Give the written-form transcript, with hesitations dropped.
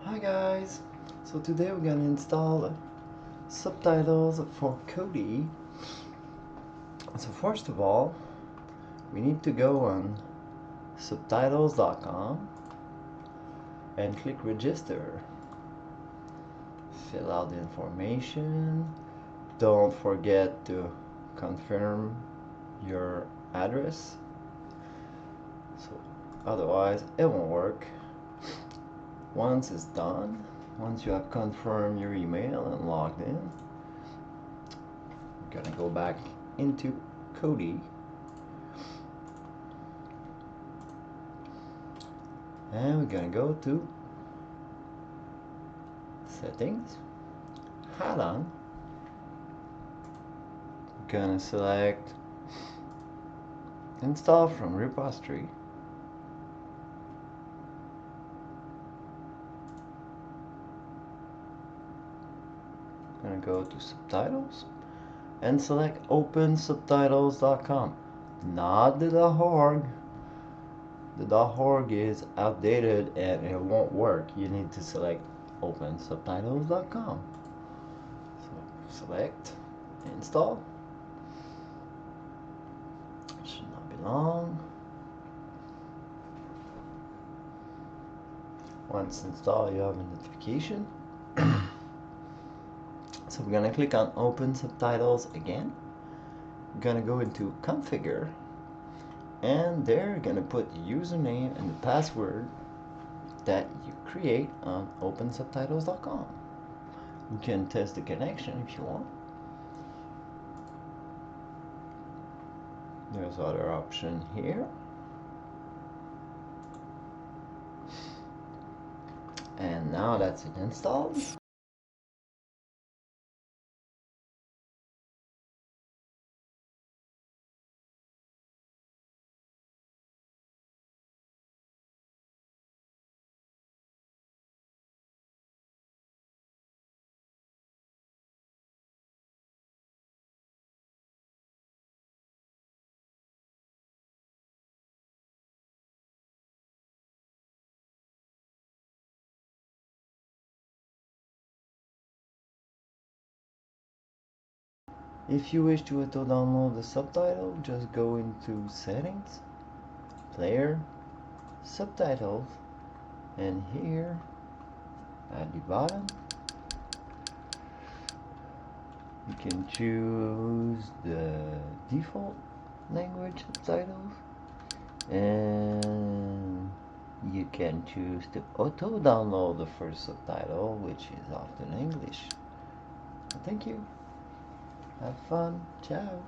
Hi guys, so today we're gonna install subtitles for Kodi. So first of all, we need to go on subtitles.com and click register. Fill out the information. Don't forget to confirm your address. So otherwise it won't work. Once it's done, once you have confirmed your email and logged in, we're gonna go back into Kodi and we're gonna go to settings, add-on. We're gonna select install from repository. Gonna go to subtitles and select OpenSubtitles.com, not the .org. The .org is outdated and it won't work. You need to select OpenSubtitles.com. So select install. It should not be long. Once installed, you have a notification. So we're gonna click on Open Subtitles again. We're gonna go into Configure, and there you're gonna put the username and the password that you create on OpenSubtitles.com. You can test the connection if you want. There's other option here. And now that's it installed. If you wish to auto-download the subtitle, just go into Settings, Player, Subtitles, and here at the bottom you can choose the default language subtitles, and you can choose to auto-download the first subtitle, which is often English. Thank you. Have fun. Ciao.